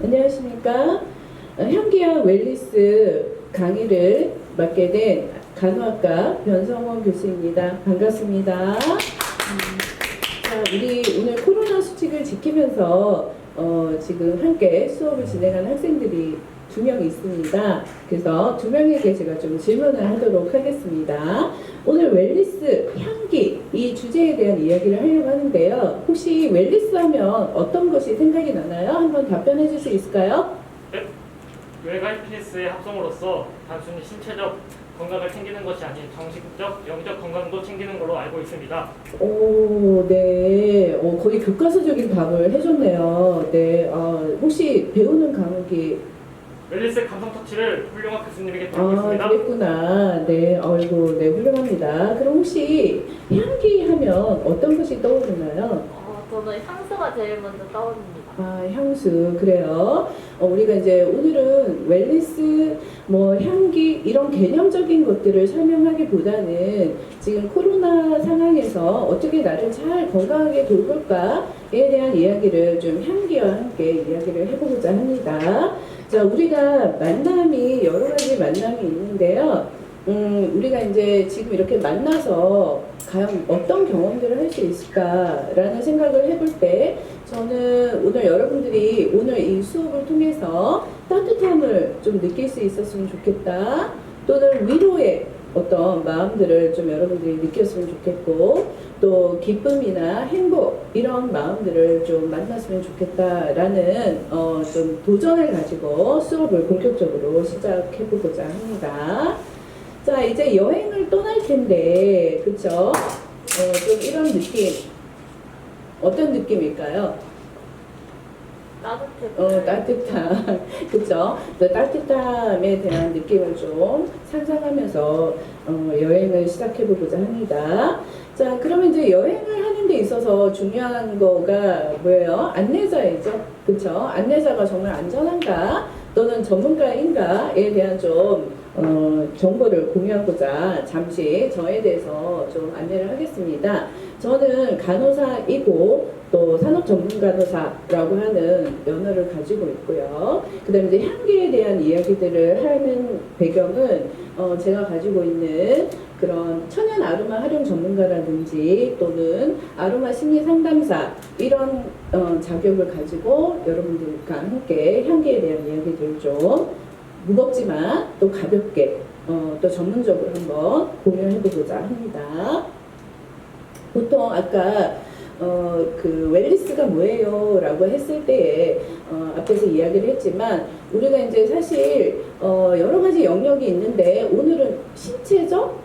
안녕하십니까. 향기와 웰니스 강의를 맡게 된 간호학과 변성원 교수입니다. 반갑습니다. 자, 우리 오늘 코로나 수칙을 지키면서 지금 함께 수업을 진행하는 학생들이 2명 있습니다. 그래서 2명에게 제가 좀 질문을 하도록 하겠습니다. 오늘 웰니스, 향기 이 주제에 대한 이야기를 하려고 하는데요. 혹시 웰니스 하면 어떤 것이 생각이 나나요? 한번 답변해 줄 수 있을까요? 네. 웰과 해피니스의 합성으로서 단순히 신체적 건강을 챙기는 것이 아닌 정신적, 영적 건강도 챙기는 걸로 알고 있습니다. 오, 네. 거의 교과서적인 답을 해줬네요. 네. 혹시 배우는 과목이 웰니스 감성 터치를 훌륭한 교수님에게 배우고 있습니다. 그랬구나. 네. 아이고, 네, 훌륭합니다. 그럼 혹시 향기 하면 어떤 것이 떠오르나요? 저는 향수가 제일 먼저 떠오릅니다. 향수. 그래요. 우리가 이제 오늘은 웰니스, 향기 이런 개념적인 것들을 설명하기보다는 지금 코로나 상황에서 어떻게 나를 잘 건강하게 돌볼까에 대한 이야기를 좀 향기와 함께 이야기를 해보고자 합니다. 자, 우리가 만남이 여러 가지 만남이 있는데요. 우리가 이제 지금 이렇게 만나서 과연 어떤 경험들을 할 수 있을까라는 생각을 해볼 때 저는 오늘 여러분들이 오늘 이 수업을 통해서 따뜻함을 좀 느낄 수 있었으면 좋겠다. 또는 위로의 어떤 마음들을 좀 여러분들이 느꼈으면 좋겠고 또 기쁨이나 행복 이런 마음들을 좀 만났으면 좋겠다라는 좀 도전을 가지고 수업을 본격적으로 시작해보고자 합니다. 자, 이제 여행을 떠날 텐데, 그쵸? 좀 이런 느낌, 어떤 느낌일까요? 따뜻함, 그쵸? 그 따뜻함에 대한 느낌을 좀 상상하면서 여행을 시작해보고자 합니다. 자, 그러면 이제 여행을 하는 데 있어서 중요한 거가 뭐예요? 안내자이죠? 그쵸? 안내자가 정말 안전한가? 또는 전문가인가에 대한 좀 정보를 공유하고자 잠시 저에 대해서 좀 안내를 하겠습니다. 저는 간호사이고 또 산업전문간호사라고 하는 면허를 가지고 있고요. 그 다음에 이제 향기에 대한 이야기들을 하는 배경은 제가 가지고 있는 그런 천연 아로마 활용 전문가라든지 또는 아로마 심리 상담사 이런 자격을 가지고 여러분들과 함께 향기에 대한 이야기들을 좀 무겁지만 또 가볍게 또 전문적으로 한번 공유해보고자 합니다. 보통 아까 그 웰니스가 뭐예요? 라고 했을 때에 앞에서 이야기를 했지만 우리가 이제 사실 여러 가지 영역이 있는데 오늘은 신체적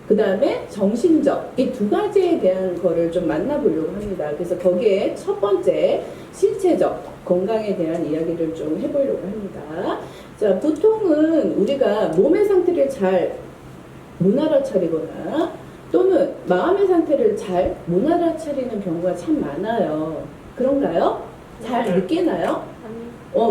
그 다음에 정신적 이 두 가지에 대한 거를 좀 만나보려고 합니다. 그래서 거기에 첫 번째 신체적 건강에 대한 이야기를 좀 해보려고 합니다. 자, 보통은 우리가 몸의 상태를 잘 못 알아차리거나 또는 마음의 상태를 잘 못 알아차리는 경우가 참 많아요. 그런가요? 잘 느끼나요?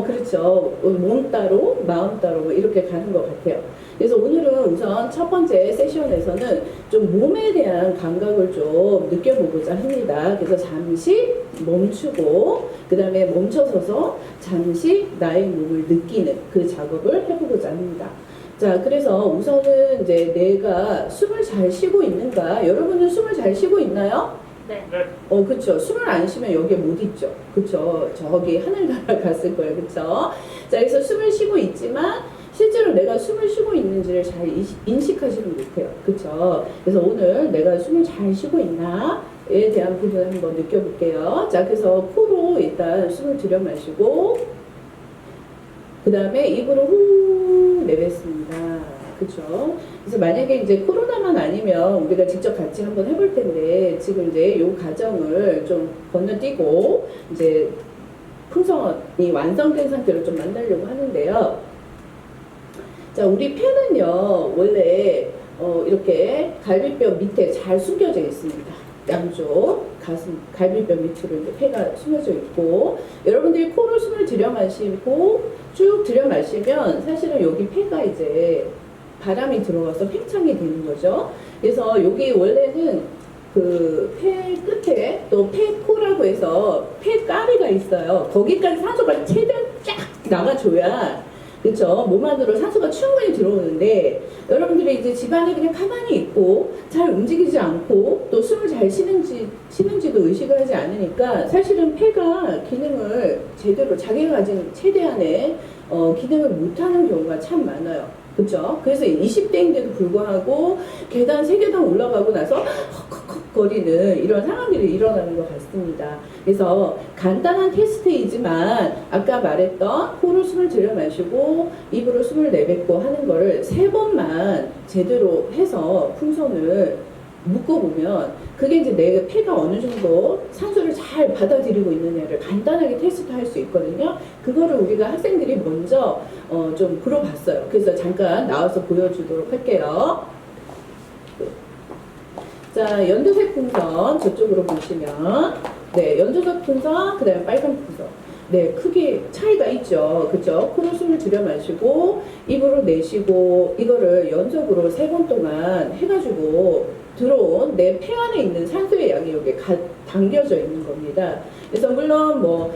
그렇죠. 몸 따로 마음 따로 이렇게 가는 것 같아요. 그래서 오늘은 우선 첫 번째 세션에서는 좀 몸에 대한 감각을 좀 느껴보고자 합니다. 그래서 잠시 멈추고 그 다음에 멈춰서서 잠시 나의 몸을 느끼는 그 작업을 해보고자 합니다. 자, 그래서 우선은 이제 내가 숨을 잘 쉬고 있는가? 여러분은 숨을 잘 쉬고 있나요? 네. 그쵸. 숨을 안 쉬면 여기에 못 있죠. 그쵸. 저기 하늘나라 갔을 거예요. 그쵸. 자, 그래서 숨을 쉬고 있지만 실제로 내가 숨을 쉬고 있는지를 잘 인식하지는 못해요. 그쵸. 그래서 오늘 내가 숨을 잘 쉬고 있나에 대한 부분을 한번 느껴볼게요. 자, 그래서 코로 일단 숨을 들여 마시고 그 다음에 입으로 후 내뱉습니다. 그쵸? 그래서 만약에 이제 코로나만 아니면 우리가 직접 같이 한번 해볼 텐데 지금 이제 요 과정을 좀 건너뛰고 이제 풍선이 완성된 상태로 좀 만들려고 하는데요. 자, 우리 폐는요, 원래 이렇게 갈비뼈 밑에 잘 숨겨져 있습니다. 양쪽 가슴 갈비뼈 밑으로 이제 폐가 숨겨져 있고, 여러분들이 코로 숨을 들여 마시고 쭉 들여 마시면 사실은 여기 폐가 이제 바람이 들어가서 팽창이 되는 거죠. 그래서 여기 원래는 그 폐 끝에 또 폐코라고 해서 폐가리가 있어요. 거기까지 산소가 최대한 쫙 나가줘야, 그렇죠? 몸 안으로 산소가 충분히 들어오는데, 여러분들이 이제 집안에 그냥 가만히 있고 잘 움직이지 않고 또 숨을 잘 쉬는지도 의식을 하지 않으니까 사실은 폐가 기능을 제대로 자기가 가진 최대한의 기능을 못하는 경우가 참 많아요. 그렇죠? 그래서 20대인데도 불구하고 계단 3계단 올라가고 나서 헉헉헉거리는 이런 상황들이 일어나는 것 같습니다. 그래서 간단한 테스트이지만 아까 말했던 코로 숨을 들여 마시고 입으로 숨을 내뱉고 하는 거를 3번만 제대로 해서 풍선을 묶어보면 그게 이제 내 폐가 어느 정도 산소를 잘 받아들이고 있느냐를 간단하게 테스트할 수 있거든요. 그거를 우리가 학생들이 먼저 좀 물어봤어요. 그래서 잠깐 나와서 보여주도록 할게요. 자, 연두색 풍선 저쪽으로 보시면, 네, 연두색 풍선, 그 다음에 빨간 풍선. 네, 크게 차이가 있죠. 그죠? 코로 숨을 들여 마시고 입으로 내쉬고 이거를 연속으로 3번 동안 해가지고 들어온 내 폐 안에 있는 산소의 양이 여기에 담겨져 있는 겁니다. 그래서 물론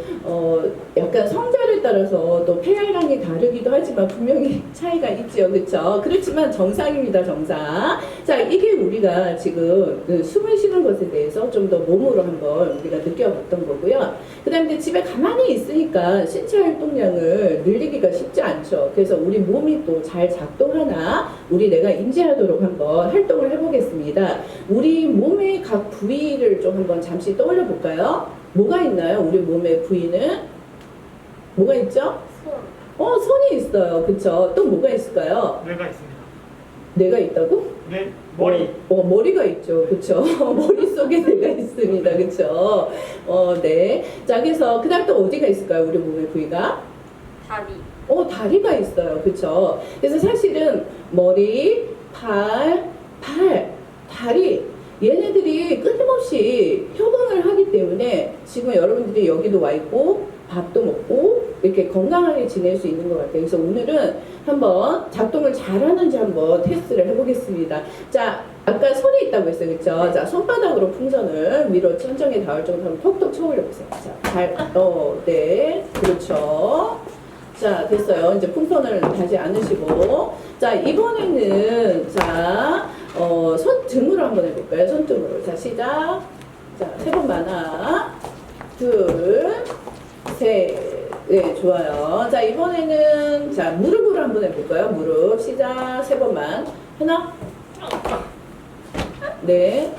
약간 성별에 따라서 또 폐활량이 다르기도 하지만 분명히 차이가 있죠. 그렇죠? 그렇지만 정상입니다. 정상. 자, 이게 우리가 지금 그 숨을 쉬는 것에 대해서 좀 더 몸으로 한번 우리가 느껴봤던 거고요. 그 다음에 집에 가만히 있으니까 신체 활동량을 늘리기가 쉽지 않죠. 그래서 우리 몸이 또 잘 작동하나 우리 내가 인지하도록 한번 활동을 해보겠습니다. 우리 몸의 각 부위를 좀 한번 잠시 떠올려 볼까요? 뭐가 있나요? 우리 몸의 부위는? 뭐가 있죠? 손. 손이 있어요. 그쵸? 또 뭐가 있을까요? 뇌가 있습니다. 뇌가 있다고? 네, 머리. 머리가 있죠. 그쵸? 머릿속에 뇌가 있습니다. 그쵸? 네. 자, 그래서 그 다음 또 어디가 있을까요? 우리 몸의 부위가? 다리. 다리가 있어요. 그쵸? 그래서 사실은 머리, 발, 다리, 얘네들이 끊임없이 협응을 하기 때문에 지금 여러분들이 여기도 와 있고 밥도 먹고 이렇게 건강하게 지낼 수 있는 것 같아요. 그래서 오늘은 한번 작동을 잘하는지 한번 테스트를 해보겠습니다. 자, 아까 손이 있다고 했어요. 그쵸? 자, 손바닥으로 풍선을 위로 천정에 닿을 정도로 한번 톡톡 쳐올려보세요. 자, 네. 그렇죠. 자, 됐어요. 이제 풍선을 다시 안으시고. 자, 이번에는, 손등으로 한번 해볼까요? 손등으로. 자, 시작. 자, 3번 하나, 둘, 셋. 네, 좋아요. 자, 이번에는, 자, 무릎으로 한번 해볼까요? 무릎. 시작. 3번만. 하나, 네,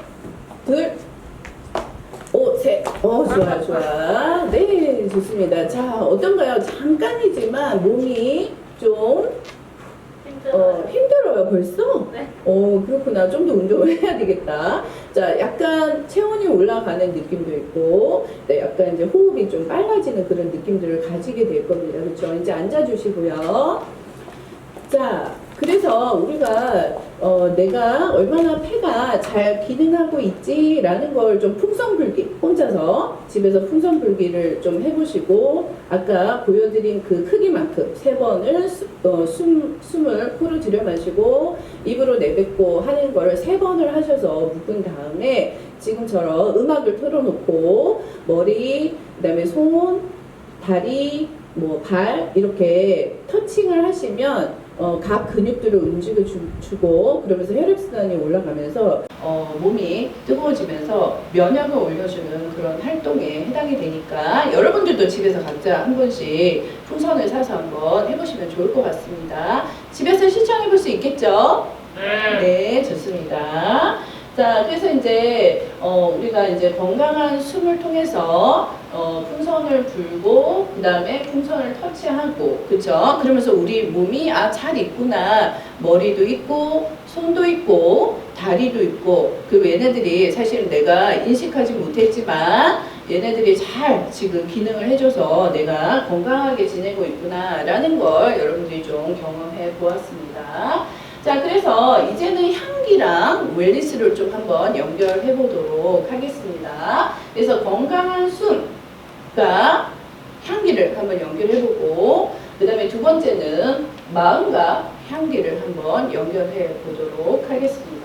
둘, 셋. 좋아. 네, 좋습니다. 자, 어떤가요? 잠깐이지만 몸이 좀 힘들어요, 벌써? 네. 그렇구나. 좀 더 운동을 해야 되겠다. 자, 약간 체온이 올라가는 느낌도 있고, 네, 약간 이제 호흡이 좀 빨라지는 그런 느낌들을 가지게 될 겁니다. 그렇죠? 이제 앉아주시고요. 자, 그래서 우리가 내가 얼마나 폐가 잘 기능하고 있지라는 걸 좀 풍선불기, 혼자서 집에서 풍선불기를 좀 해보시고, 아까 보여드린 그 크기만큼 3번을 숨을 코로 들여 마시고 입으로 내뱉고 하는 거를 3번을 하셔서 묶은 다음에 지금처럼 음악을 틀어놓고 머리, 그 다음에 손, 다리, 발 이렇게 터칭을 하시면 각 근육들을 움직여주고 그러면서 혈액순환이 올라가면서 몸이 뜨거워지면서 면역을 올려주는 그런 활동에 해당이 되니까 여러분들도 집에서 각자 한 번씩 풍선을 사서 한번 해보시면 좋을 것 같습니다. 집에서 시청해 볼 수 있겠죠? 네, 좋습니다. 자, 그래서 이제 우리가 이제 건강한 숨을 통해서 풍선을 불고 그 다음에 풍선을 터치하고, 그쵸? 그러면서 우리 몸이 잘 있구나, 머리도 있고 손도 있고 다리도 있고, 그 얘네들이 사실 내가 인식하지 못했지만 얘네들이 잘 지금 기능을 해줘서 내가 건강하게 지내고 있구나라는 걸 여러분들이 좀 경험해 보았습니다. 자, 그래서 이제는 향기랑 웰니스를 좀 한번 연결해 보도록 하겠습니다. 그래서 건강한 숨과 향기를 한번 연결해 보고, 그 다음에 두 번째는 마음과 향기를 한번 연결해 보도록 하겠습니다.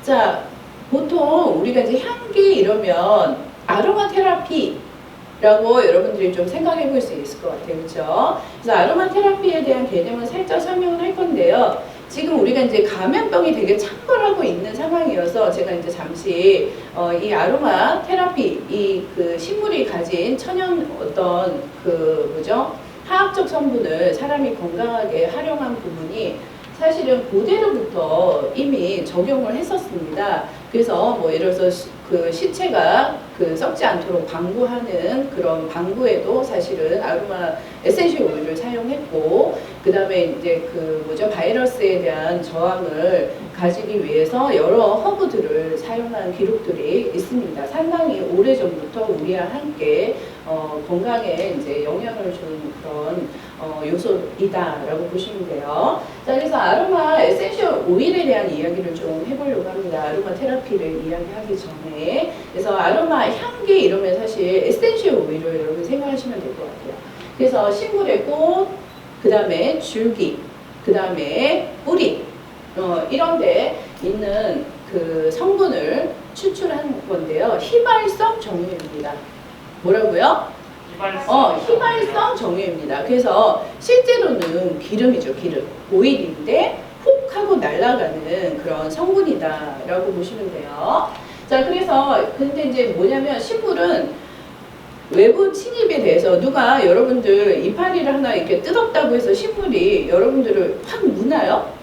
자, 보통 우리가 이제 향기 이러면 아로마 테라피라고 여러분들이 좀 생각해 볼 수 있을 것 같아요. 그렇죠? 그래서 아로마 테라피에 대한 개념을 살짝 설명을 할 건데요. 지금 우리가 이제 감염병이 되게 창궐하고 있는 상황이어서 제가 이제 잠시 이 아로마 테라피, 이 그 식물이 가진 천연 어떤 그 뭐죠? 화학적 성분을 사람이 건강하게 활용한 부분이 사실은 고대로부터 이미 적용을 했었습니다. 그래서 뭐 예를 들어서 그 시체가 그 썩지 않도록 방부하는 그런 방부에도 사실은 아로마 에센셜 오일을 사용했고, 그 다음에 이제 그 뭐죠, 바이러스에 대한 저항을 가지기 위해서 여러 허브들을 사용한 기록들이 있습니다. 상당히 오래전부터 우리와 함께 건강에 이제 영향을 주는 그런 요소이다라고 보시면 돼요. 자, 그래서 아로마 에센셜 오일에 대한 이야기를 좀 해보려고 합니다. 아로마 테라피를 이야기하기 전에. 그래서 아로마 향기 이러면 사실 에센셜 오일을 여러분 생각하시면 될 것 같아요. 그래서 식물의 꽃, 그 다음에 줄기, 그 다음에 뿌리, 이런 데 있는 그 성분을 추출하는 건데요. 휘발성 정유입니다. 뭐라고요? 휘발성 정유입니다. 그래서 실제로는 기름이죠, 기름. 오일인데 훅 하고 날아가는 그런 성분이다라고 보시면 돼요. 자, 그래서 근데 이제 뭐냐면 식물은 외부 침입에 대해서 누가 여러분들 이파리를 하나 이렇게 뜯었다고 해서 식물이 여러분들을 확 무나요?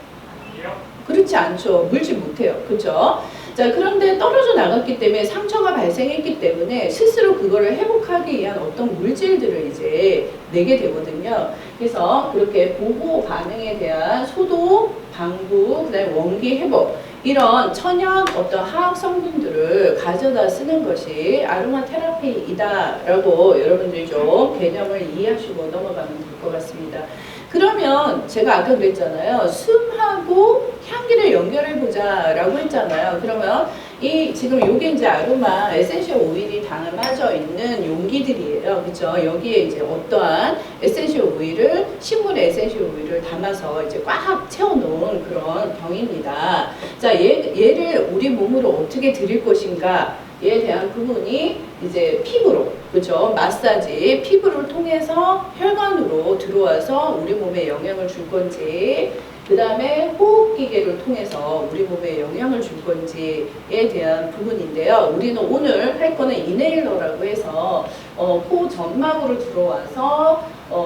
그렇지 않죠. 물지 못해요. 그렇죠? 자, 그런데 떨어져 나갔기 때문에 상처가 발생했기 때문에 스스로 그거를 회복하기 위한 어떤 물질들을 이제 내게 되거든요. 그래서 그렇게 보호 반응에 대한 소독, 방부, 그다음에 원기 회복, 이런 천연 어떤 화학 성분들을 가져다 쓰는 것이 아로마 테라피이다라고 여러분들이 좀 개념을 이해하시고 넘어가면 될 것 같습니다. 그러면 제가 아까 그랬잖아요. 숨하고 향기를 연결해보자 라고 했잖아요. 그러면 이 지금 요게 이제 아로마 에센셜 오일이 담아져 있는 용기들이에요. 그쵸? 여기에 이제 어떠한 에센셜 오일을, 식물의 에센셜 오일을 담아서 이제 꽉 채워놓은 그런 병입니다. 자, 얘를 우리 몸으로 어떻게 드릴 것인가? 에 대한 부분이 이제 피부로, 그렇죠? 마사지, 피부를 통해서 혈관으로 들어와서 우리 몸에 영향을 줄 건지, 그 다음에 호흡기계를 통해서 우리 몸에 영향을 줄 건지에 대한 부분인데요. 우리는 오늘 할 거는 이네일러라고 해서 코 점막으로 들어와서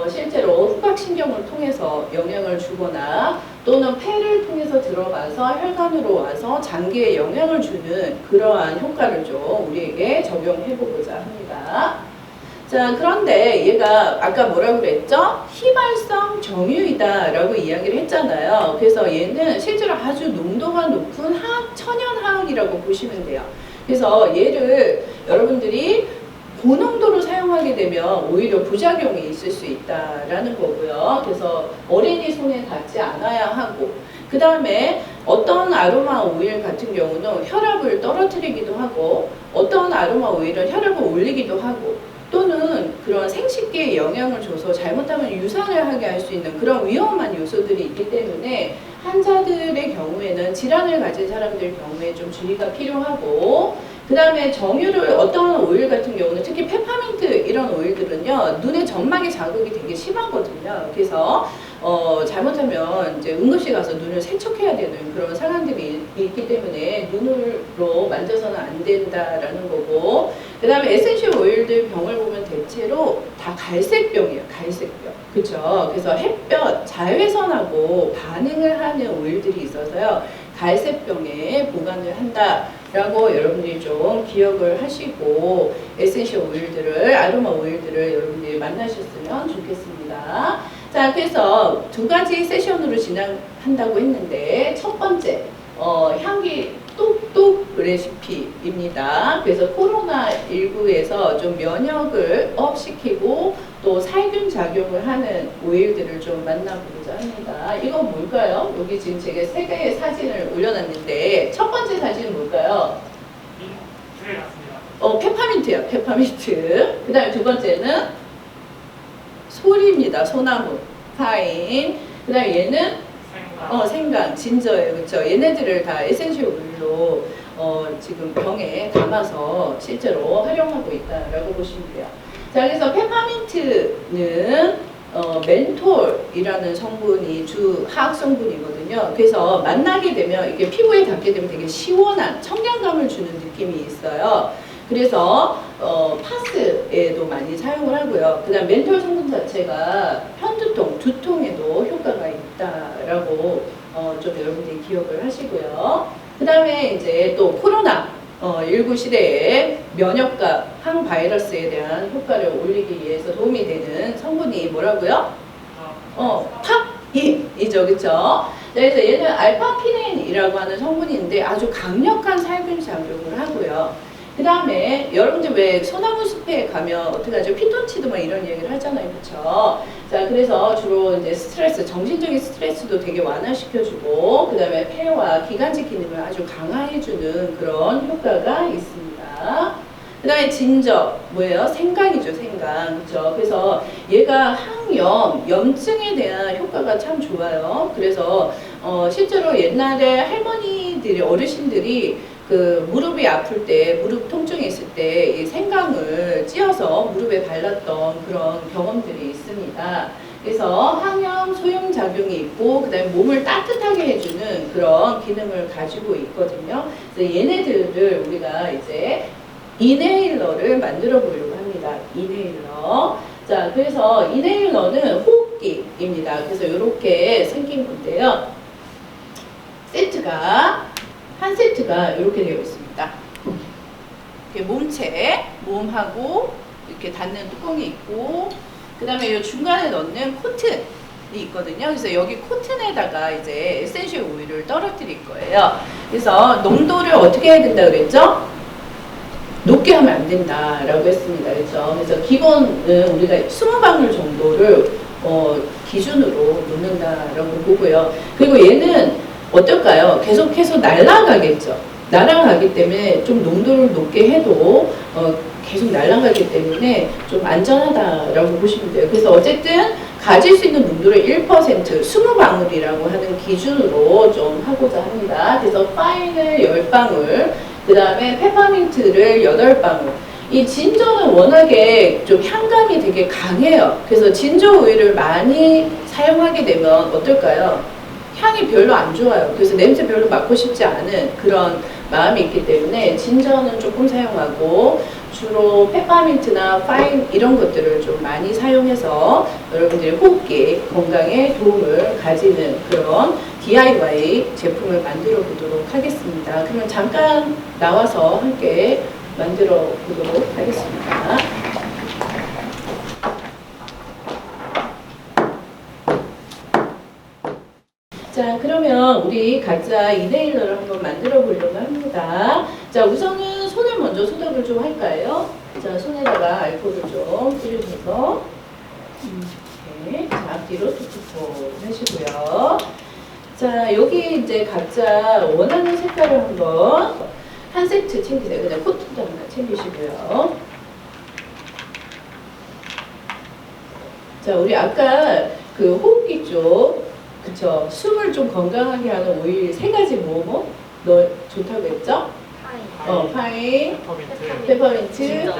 실제로 후각신경을 통해서 영향을 주거나 또는 폐를 통해서 들어가서 혈관으로 와서 장기에 영향을 주는 그러한 효과를 좀 우리에게 적용해보고자 합니다. 자, 그런데 얘가 아까 뭐라고 그랬죠? 휘발성 정유이다 라고 이야기를 했잖아요. 그래서 얘는 실제로 아주 농도가 높은 천연화학이라고 보시면 돼요. 그래서 얘를 여러분들이 고농도로 사용하게 되면 오히려 부작용이 있을 수 있다라는 거고요. 그래서 어린이 손에 닿지 않아야 하고, 그 다음에 어떤 아로마 오일 같은 경우는 혈압을 떨어뜨리기도 하고, 어떤 아로마 오일은 혈압을 올리기도 하고, 또는 그런 생식기에 영향을 줘서 잘못하면 유산을 하게 할 수 있는 그런 위험한 요소들이 있기 때문에 환자들의 경우에는 질환을 가진 사람들 경우에 좀 주의가 필요하고, 그 다음에 정유를 어떤 오일 같은 경우는 특히 페퍼민트 이런 오일들은요, 눈의 점막의 자극이 되게 심하거든요. 그래서 잘못하면 이제 응급실 가서 눈을 세척해야 되는 그런 상황들이 있기 때문에 눈으로 만져서는 안 된다라는 거고, 그 다음에 에센셜 오일들 병을 보면 대체로 다 갈색병이에요. 갈색병. 그쵸? 그래서 햇볕, 자외선하고 반응을 하는 오일들이 있어서요, 갈색병에 보관을 한다라고 여러분들이 좀 기억을 하시고 에센셜 오일들을, 아로마 오일들을 여러분들이 만나셨으면 좋겠습니다. 자, 그래서 두 가지 세션으로 진행한다고 했는데 첫 번째 향기 똑똑 레시피입니다. 그래서 코로나19에서 좀 면역을 업시키고 또 살균 작용을 하는 오일들을 좀 만나보고자 합니다. 이건 뭘까요? 여기 지금 제가 세 개의 사진을 올려놨는데 첫 번째 사진은 뭘까요? 민트에 같습니다. 페퍼민트야, 페퍼민트. 그 다음에 두 번째는 소리입니다. 소나무, 파인. 그 다음에 얘는 생강, 진저예요. 그렇죠? 얘네들을 다 에센셜 오일로 지금 병에 담아서 실제로 활용하고 있다라고 보시면 돼요. 자, 그래서 페퍼민트는 멘톨이라는 성분이 주 화학 성분이거든요. 그래서 만나게 되면 이게 피부에 닿게 되면 되게 시원한 청량감을 주는 느낌이 있어요. 그래서 파스에도 많이 사용을 하고요. 그다음 멘톨 성분 자체가 편두통, 두통에도 효과가 있다라고 좀 여러분들이 기억을 하시고요. 그다음에 이제 또 코로나 19 시대에 면역과 항바이러스에 대한 효과를 올리기 위해서 도움이 되는 성분이 뭐라고요? 팝인이죠, 그렇죠? 그래서 얘는 알파피넨이라고 하는 성분인데 아주 강력한 살균 작용을 하고요. 그 다음에 여러분들 왜 소나무 숲에 가면 어떻게 하죠? 피톤치드 뭐 이런 얘기를 하잖아요, 그렇죠? 자, 그래서 주로 이제 스트레스, 정신적인 스트레스도 되게 완화시켜주고, 그 다음에 폐와 기관지 기능을 아주 강화해주는 그런 효과가 있습니다. 그 다음에 진저, 뭐예요? 생강이죠, 생강. 그렇죠? 그래서 얘가 항염, 염증에 대한 효과가 참 좋아요. 그래서 실제로 옛날에 할머니들이, 어르신들이 그 무릎이 아플 때, 무릎 통증이 있을 때 이 생강을 찧어서 무릎에 발랐던 그런 경험들이 있습니다. 그래서 항염, 소염 작용이 있고, 그 다음에 몸을 따뜻하게 해주는 그런 기능을 가지고 있거든요. 그래서 얘네들을 우리가 이제 이네일러를 만들어 보려고 합니다. 이네일러. 자, 그래서 이네일러는 호흡기입니다. 그래서 이렇게 생긴 건데요. 한 세트가 이렇게 되어 있습니다. 이렇게 몸체, 몸하고 이렇게 닿는 뚜껑이 있고, 그 다음에 이 중간에 넣는 코튼이 있거든요. 그래서 여기 코튼에다가 이제 에센셜 오일을 떨어뜨릴 거예요. 그래서 농도를 어떻게 해야 된다 그랬죠? 높게 하면 안 된다라고 했습니다. 그렇죠? 그래서 기본은 우리가 20방울 정도를 기준으로 놓는다라고 보고요. 그리고 얘는 어떨까요? 계속해서 날아가겠죠. 날아가기 때문에 좀 농도를 높게 해도 계속 날아가기 때문에 좀 안전하다라고 보시면 돼요. 그래서 어쨌든 가질 수 있는 농도를 1%, 20방울이라고 하는 기준으로 좀 하고자 합니다. 그래서 파인을 10방울, 그 다음에 페퍼민트를 8방울. 이 진저는 워낙에 좀 향감이 되게 강해요. 그래서 진저 오일을 많이 사용하게 되면 어떨까요? 향이 별로 안 좋아요. 그래서 냄새 별로 맡고 싶지 않은 그런 마음이 있기 때문에 진저는 조금 사용하고 주로 페퍼민트나 파인 이런 것들을 좀 많이 사용해서 여러분들의 호흡기 건강에 도움을 가지는 그런 DIY 제품을 만들어 보도록 하겠습니다. 그러면 잠깐 나와서 함께 만들어 보도록 하겠습니다. 자, 그러면 우리 각자 이네일러를 한번 만들어 보려고 합니다. 자, 우선은 손을 먼저 소독을 좀 할까요? 자, 손에다가 알코올을 좀 뿌려줘서 이렇게 자, 앞뒤로 톡톡톡 하시고요. 자, 여기 이제 각자 원하는 색깔을 한번 한 세트 챙기세요. 그냥 코트도 하나 챙기시고요. 자, 우리 아까 그 호흡기 쪽 그쵸. 숨을 좀 건강하게 하는 오일 3가지 뭐뭐? 너 좋다고 했죠? 파인, 페퍼민트,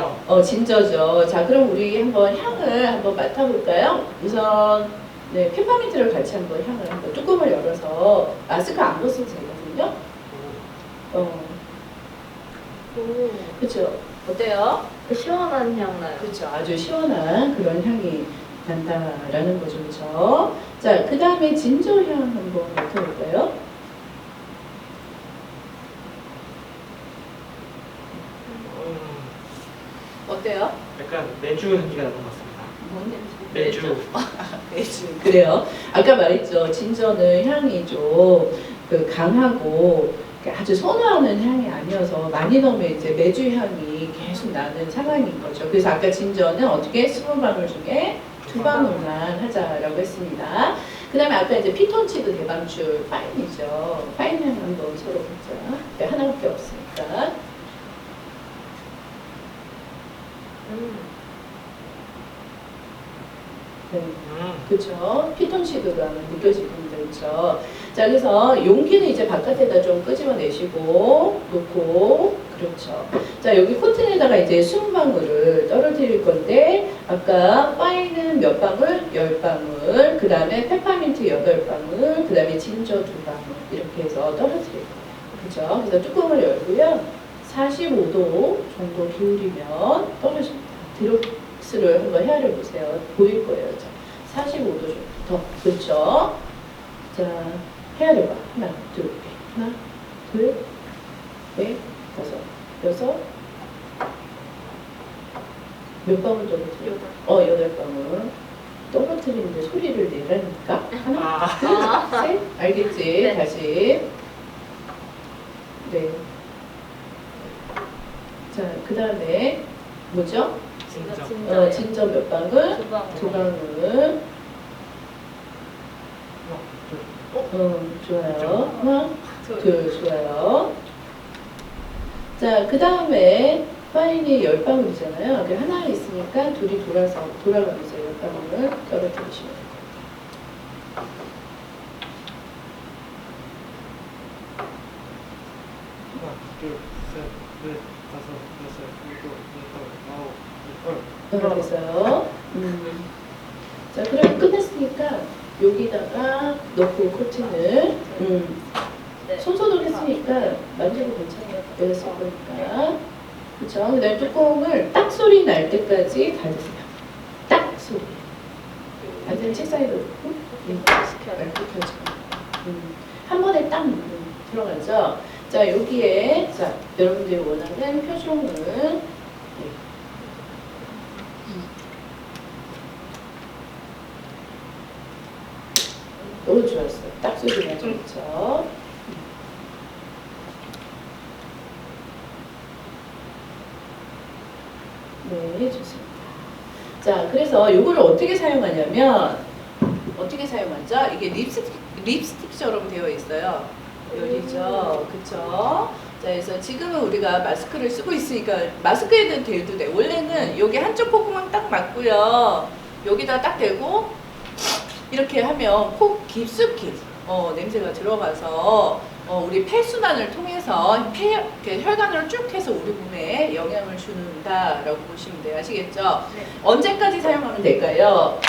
진저죠. 자, 그럼 우리 한번 향을 한번 맡아볼까요? 우선, 네, 페퍼민트를 같이 한번 향을 한번 뚜껑을 열어서 마스크 안 벗어도 되거든요. 그쵸. 어때요? 시원한 향 나요. 그쵸. 아주 시원한 그런 향이 난다라는 거죠. 그쵸. 자, 그 다음에 진저향 한번 맡아볼까요? 어때요? 약간 내주 향기가 나는 것 같습니다. 뭔 내주. 매주. 그래요. 아까 말했죠. 진저는 향이 좀 그 강하고 아주 선호하는 향이 아니어서 많이 넣으면 이제 메주 향이 계속 나는 상황인 거죠. 그래서 아까 진저는 어떻게 20방울 중에 2방울만 하자라고 했습니다. 그 다음에 아까 이제 피톤치드 대방출 파인이죠. 파인 향 한번 서로 보자. 네, 하나밖에 없으니까. 네. 그렇죠. 피톤치드가 느껴집니다. 그렇죠. 자, 그래서 용기는 이제 바깥에다 좀 끄집어내시고 놓고 그렇죠. 자, 여기 코튼에다가 이제 20방울을 떨어뜨릴 건데 아까 파인은 몇 방울? 10방울. 그 다음에 페퍼민트 8방울. 그 다음에 진저 2방울. 이렇게 해서 떨어뜨릴 거예요. 그렇죠. 그래서 뚜껑을 열고요. 45도 정도 기울이면 떨어집니다. 드롭스를 한번 헤아려 보세요. 보일 거예요. 자, 45도 정도 더. 그렇죠. 자, 헤아려봐. 하나, 둘, 하나, 둘, 넷, 다섯, 여섯. 몇 방울 떨어뜨려? 8방울. 떨어뜨리는데 소리를 내라니까. 하나, 둘, 셋. 알겠지? 네. 다시. 네. 자, 그 다음에 뭐죠? 진짜. 진저 몇 방울? 2방울. 2방울. 좋아요. 하나, 둘, 좋아요. 자, 그 다음에 파인이 10방울이잖아요. 하나 있으니까 둘이 돌아가면서 10방울을 떨어뜨리시면 돼요. 하나, 둘, 셋, 넷, 다섯, 여섯, 일곱, 여덟, 아홉, 열. 그래서요. 자, 그럼 끝냈으니까 여기다가 넣고 코팅을 네. 손소독 했으니까 만져도 괜찮아요. 내가 쓸 거니까. 그쵸? 그 다음에 뚜껑을 딱 소리 날 때까지 닫으세요. 딱 소리. 완전 책상에 놓고 맑게 켜져. 한 번에 딱 들어가죠. 자, 여기에 자 여러분들이 원하는 표정을 너무 좋았어요. 딱 소리가 좋죠. 네, 좋습니다. 자, 그래서 이거를 어떻게 사용하냐면 어떻게 사용하죠? 이게 립스틱처럼 되어 있어요. 여기죠, 그쵸? 자, 그래서 지금은 우리가 마스크를 쓰고 있으니까 마스크에도 대도 돼. 원래는 여기 한쪽 콧구멍 딱 맞고요. 여기다 딱 대고 이렇게 하면 코 깊숙이 냄새가 들어가서 우리 폐순환을 통해서 혈관을 쭉 해서 우리 몸에 영향을 준다라고 보시면 돼요. 아시겠죠? 네. 언제까지 사용하면 될까요?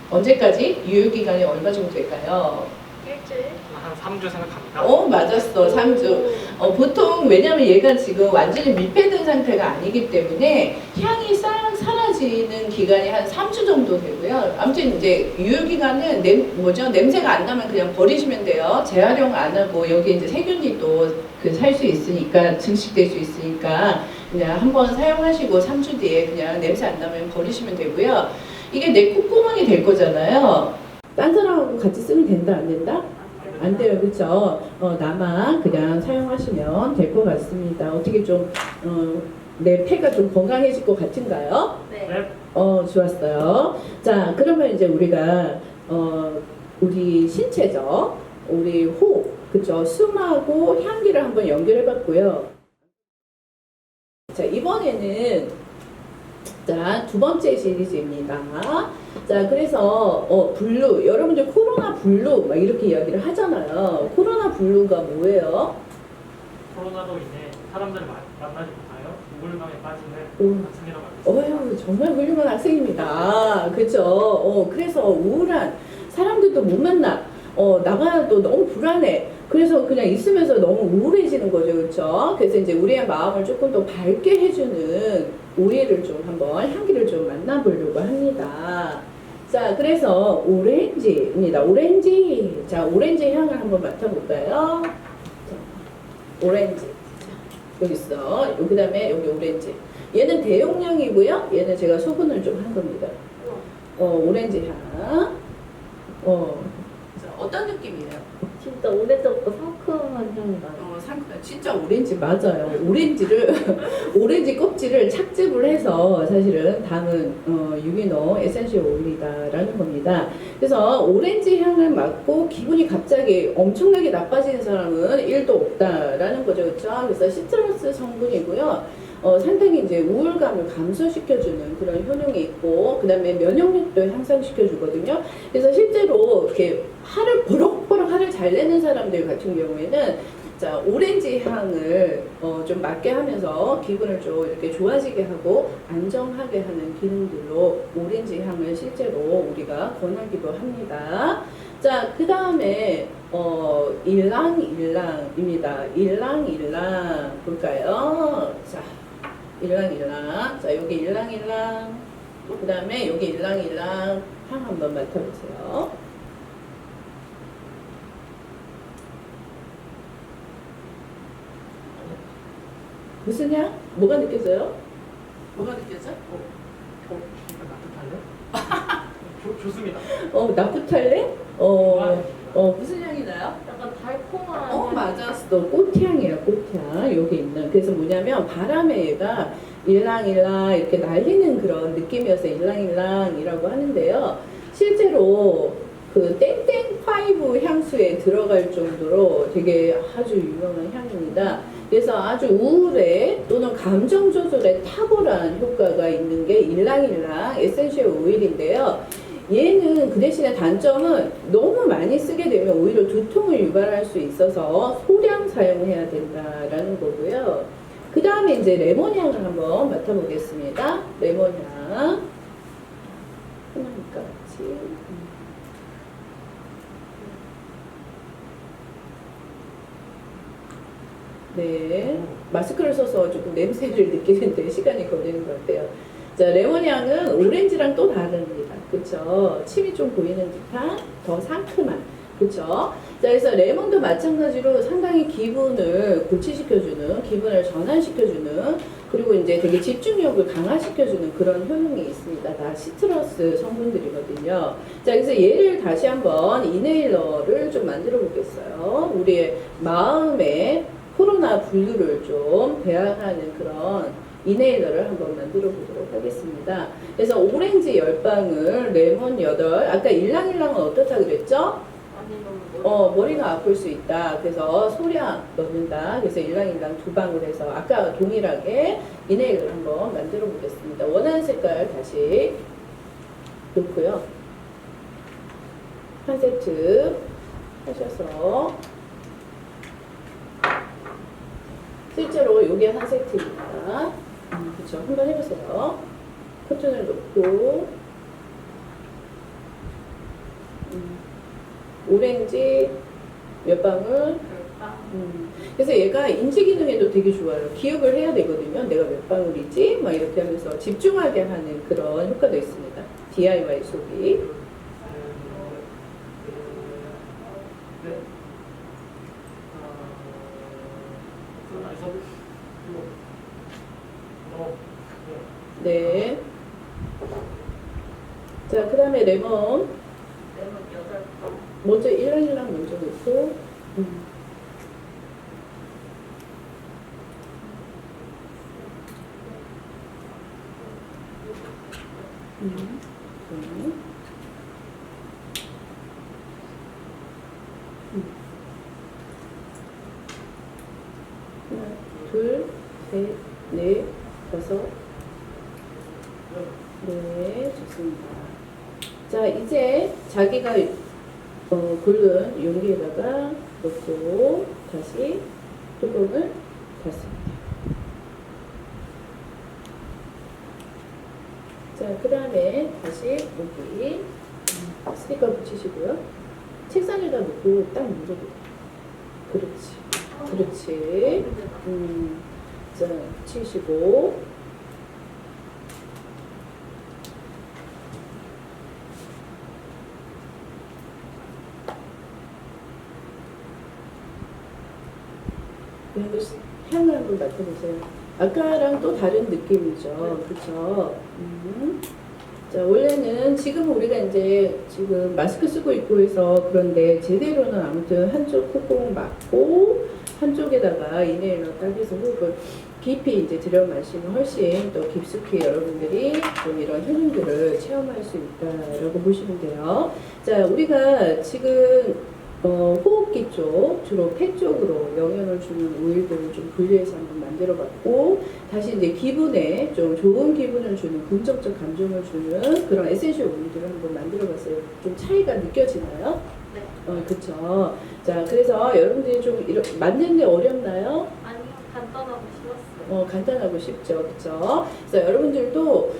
언제까지? 유효기간이 얼마 정도 될까요? 일주일. 한 3주 생각합니다. 맞았어. 3주. 보통 왜냐면 얘가 지금 완전히 밀폐된 상태가 아니기 때문에 향이 사라지는 기간이 한 3주 정도 되고요. 아무튼 이제 유효기간은 냄새가 안 나면 그냥 버리시면 돼요. 재활용 안 하고 여기 이제 세균이 또 살 수 있으니까 증식될 수 있으니까 그냥 한번 사용하시고 3주 뒤에 그냥 냄새 안 나면 버리시면 되고요. 이게 내 콧구멍이 될 거잖아요. 딴 사람하고 같이 쓰면 된다 안 된다? 안 돼요, 그렇죠? 나만 그냥 사용하시면 될 것 같습니다. 어떻게 좀 내 폐가 좀 건강해질 것 같은가요? 네. 네. 좋았어요. 자, 그러면 이제 우리가 우리 신체죠, 우리 호흡, 그렇죠? 숨하고 향기를 한번 연결해봤고요. 자, 이번에는 자, 두 번째 시리즈입니다. 자, 그래서 블루, 여러분들 코로나 블루 막 이렇게 이야기를 하잖아요. 코로나 블루가 뭐예요? 코로나로 인해 사람들을 만나지 못하여 우울감에 빠지는 학생이라고 알고 있습니다. 어휴, 정말 훌륭한 학생입니다. 그렇죠? 그래서 우울한 사람들도 못 만나. 나가도 너무 불안해. 그래서 그냥 있으면서 너무 우울해지는 거죠. 그렇죠? 그래서 이제 우리의 마음을 조금 더 밝게 해주는 오일을 좀 한번 향기를 좀 만나보려고 합니다. 자, 그래서 오렌지입니다. 오렌지. 자, 오렌지 향을 한번 맡아볼까요? 자, 오렌지. 자, 여기 있어. 그 다음에 여기 오렌지. 얘는 대용량이고요. 얘는 제가 소분을 좀 한 겁니다. 오렌지 향. 어떤 느낌이에요? 진짜 오래전부터 상큼한 향이 나요. 진짜 오렌지 맞아요. 오렌지를 오렌지 껍질을 착즙을 해서 사실은 담은 유기농 에센셜 오일이다라는 겁니다. 그래서 오렌지 향을 맡고 기분이 갑자기 엄청나게 나빠지는 사람은 1도 없다라는 거죠, 그렇죠? 그래서 시트러스 성분이고요. 상당히 이제 우울감을 감소시켜주는 그런 효능이 있고, 그 다음에 면역력도 향상시켜주거든요. 그래서 실제로 이렇게 화를 잘 내는 사람들 같은 경우에는 자, 오렌지 향을 좀 맡게 하면서 기분을 좀 이렇게 좋아지게 하고 안정하게 하는 기능들로 오렌지 향을 실제로 우리가 권하기도 합니다. 자, 그 다음에 일랑일랑입니다. 일랑일랑 볼까요? 자, 일랑일랑. 자, 여기 일랑일랑. 그 다음에 여기 일랑일랑 향 한번 맡아보세요. 무슨 향? 뭐가 느껴져요? 뭐가 느껴져? 좋습니다. 나프탈렌? 무슨 향이 나요? 약간 달콤한 향. 맞았어. 꽃향이에요, 꽃향. 여기 있는. 그래서 뭐냐면 바람에 얘가 일랑일랑 이렇게 날리는 그런 느낌이어서 일랑일랑이라고 하는데요. 실제로 그 땡땡5 향수에 들어갈 정도로 되게 아주 유명한 향입니다. 그래서 아주 우울에 또는 감정 조절에 탁월한 효과가 있는 게 일랑일랑 에센셜 오일인데요. 얘는 그 대신에 단점은 너무 많이 쓰게 되면 오히려 두통을 유발할 수 있어서 소량 사용해야 된다라는 거고요. 그 다음에 이제 레몬향을 한번 맡아보겠습니다. 레몬향. 하나니까 같이. 네. 마스크를 써서 조금 냄새를 느끼는데 시간이 걸리는 것 같아요. 자, 레몬향은 오렌지랑 또 다릅니다. 그쵸? 침이 좀 보이는 듯한 더 상큼한. 그쵸? 자, 그래서 레몬도 마찬가지로 상당히 기분을 고치시켜주는, 기분을 전환시켜주는, 그리고 이제 되게 집중력을 강화시켜주는 그런 효능이 있습니다. 다 시트러스 성분들이거든요. 자, 그래서 얘를 다시 한번 이네일러를 좀 만들어 보겠어요. 우리의 마음의 코로나 분류를 좀 배양하는 그런 이네일러를 한번 만들어 보도록 하겠습니다. 그래서 오렌지 10방울, 레몬 8, 아까 일랑일랑은 어떻다 그랬죠? 아니 너무 머리가 아플 수 있다. 그래서 소량 넣는다. 그래서 일랑일랑 2방울 해서 아까 동일하게 이네일러를 한번 만들어 보겠습니다. 원하는 색깔 다시 놓고요. 한 세트 하셔서 실제로 이게 한 세트입니다. 그렇죠. 한번 해보세요. 커튼을 놓고 오렌지 몇 방울. 그래서 얘가 인지 기능에도 되게 좋아요. 기억을 해야 되거든요. 내가 몇 방울이지? 막 이렇게 하면서 집중하게 하는 그런 효과도 있습니다. DIY 소비. 네. 자, 그 다음에 레몬. 레몬 8방. 먼저 일랑일랑 먼저 넣고. 하나, 둘, 셋, 넷, 다섯. 네, 좋습니다. 자, 이제 자기가 고른 용기에다가 넣고 다시 뚜껑을 닫습니다. 자, 그 다음에 다시 여기 스티커 붙이시고요. 책상에다 놓고 딱 눌러보세요. 그렇지. 그렇지. 자, 붙이시고. 향을 한번 맡아보세요. 아까랑 또 다른 느낌이죠. 그쵸? 자, 원래는 지금 우리가 이제 지금 마스크 쓰고 있고 해서 그런데 제대로는 아무튼 한쪽 콧구멍 막고 한쪽에다가 이네일러 딱 해서 호흡을 깊이 이제 들여 마시면 훨씬 또 깊숙이 여러분들이 좀 이런 효능들을 체험할 수 있다라고 보시면 돼요. 자, 우리가 지금 호흡기 쪽, 주로 폐 쪽으로 영향을 주는 오일들을 좀 분리해서 한번 만들어 봤고, 다시 이제 기분에 좀 좋은 기분을 주는 긍정적 감정을 주는 그런 에센셜 오일들을 한번 만들어 봤어요. 좀 차이가 느껴지나요? 네. 그쵸. 자, 그래서 여러분들이 좀 만드는데 어렵나요? 아니요, 간단하고 쉬웠어요. 간단하고 쉽죠. 그쵸. 그래서 여러분들도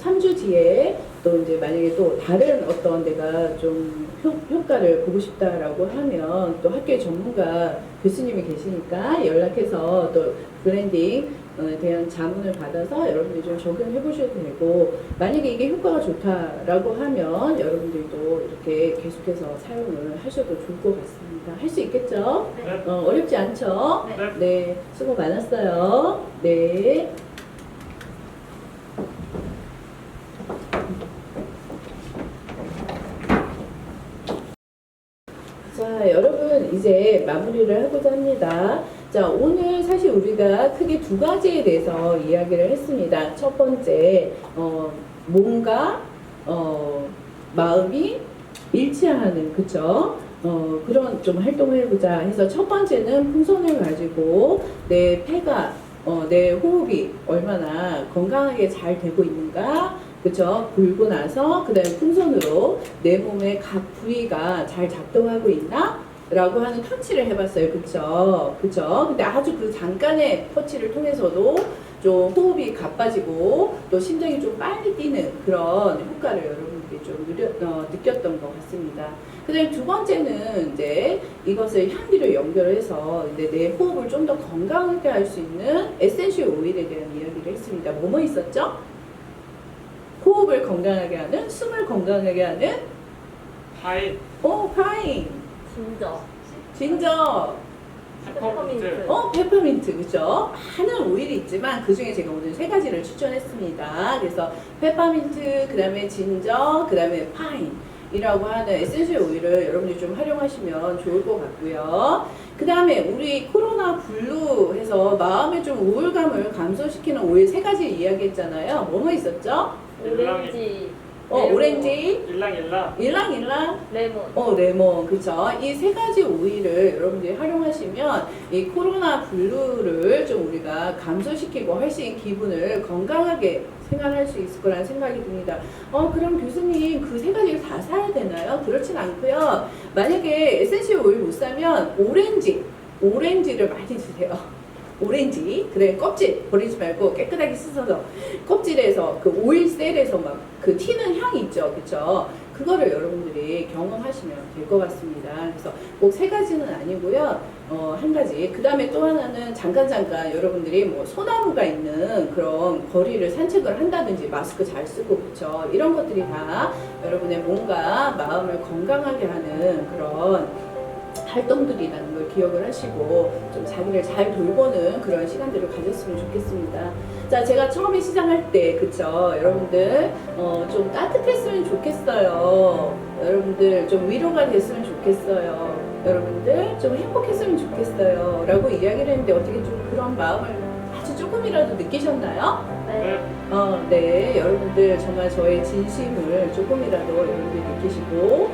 3주 뒤에 또 이제 만약에 또 다른 어떤 내가 좀 효과를 보고 싶다라고 하면 또 학교에 전문가 교수님이 계시니까 연락해서 또 블렌딩에 대한 자문을 받아서 여러분들이 좀 적용해 보셔도 되고, 만약에 이게 효과가 좋다라고 하면 여러분들도 이렇게 계속해서 사용을 하셔도 좋을 것 같습니다. 할 수 있겠죠? 네. 어렵지 않죠? 네. 네, 수고 많았어요. 네. 자, 여러분 이제 마무리를 하고자 합니다. 자, 오늘 사실 우리가 크게 두 가지에 대해서 이야기를 했습니다. 첫 번째, 몸과 마음이 일치하는, 그쵸? 그런 좀 활동을 해보자 해서 첫 번째는 풍선을 가지고 내 폐가, 내 호흡이 얼마나 건강하게 잘 되고 있는가, 그쵸? 불고 나서 그 다음에 풍선으로 내 몸의 각 부위가 잘 작동하고 있나? 라고 하는 터치를 해봤어요. 그쵸? 그쵸? 근데 아주 그 잠깐의 터치를 통해서도 좀 호흡이 가빠지고 또 심장이 좀 빨리 뛰는 그런 효과를 여러분들이 좀 느꼈던 것 같습니다. 그 다음에 두 번째는 이제 이것을 향기로 연결해서 이제 내 호흡을 좀 더 건강하게 할 수 있는 에센셜 오일에 대한 이야기를 했습니다. 뭐뭐 있었죠? 호흡을 건강하게 하는, 숨을 건강하게 하는, 파인, 파인, 진저, 페퍼민트, 페퍼민트, 그죠? 많은 오일이 있지만 그 중에 제가 오늘 세 가지를 추천했습니다. 그래서 페퍼민트, 그 다음에 진저, 그 다음에 파인이라고 하는 에센셜 오일을 여러분들이 좀 활용하시면 좋을 것 같고요. 그 다음에 우리 코로나 블루 해서 마음의 좀 우울감을 감소시키는 오일 세 가지 이야기했잖아요. 뭐뭐 있었죠? 오렌지, 오렌지, 일랑일랑, 레몬. 레몬, 그쵸. 이 세 가지 오일을 여러분들이 활용하시면 이 코로나 블루를 좀 우리가 감소시키고 훨씬 기분을 건강하게 생활할 수 있을 거라는 생각이 듭니다. 그럼 교수님 그 세 가지를 다 사야 되나요? 그렇진 않고요. 만약에 에센셜 오일 못 사면 오렌지를 많이 드세요. 오렌지, 그래 껍질 버리지 말고 깨끗하게 씻어서 껍질에서 그 오일셀에서 막 그 튀는 향이 있죠, 그쵸? 그거를 여러분들이 경험하시면 될 것 같습니다. 그래서 꼭 세 가지는 아니고요, 한 가지. 그 다음에 또 하나는 잠깐 여러분들이 뭐 소나무가 있는 그런 거리를 산책을 한다든지 마스크 잘 쓰고, 그쵸? 이런 것들이 다 여러분의 몸과 마음을 건강하게 하는 그런 활동들이라는 걸 기억을 하시고 좀 자기를 잘 돌보는 그런 시간들을 가졌으면 좋겠습니다. 자, 제가 처음에 시작할 때, 그쵸? 여러분들, 좀 따뜻했으면 좋겠어요. 여러분들, 좀 위로가 됐으면 좋겠어요. 여러분들, 좀 행복했으면 좋겠어요. 라고 이야기를 했는데 어떻게 좀 그런 마음을 아주 조금이라도 느끼셨나요? 네. 네, 여러분들 정말 저의 진심을 조금이라도 여러분들이 느끼시고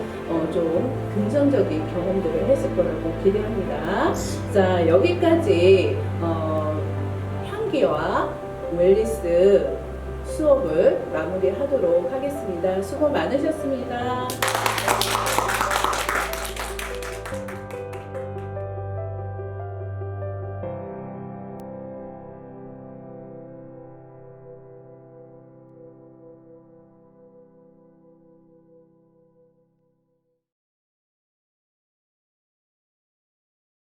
좀 긍정적인 경험들을 했을 거라고 기대합니다. 자, 여기까지 향기와 웰니스 수업을 마무리하도록 하겠습니다. 수고 많으셨습니다.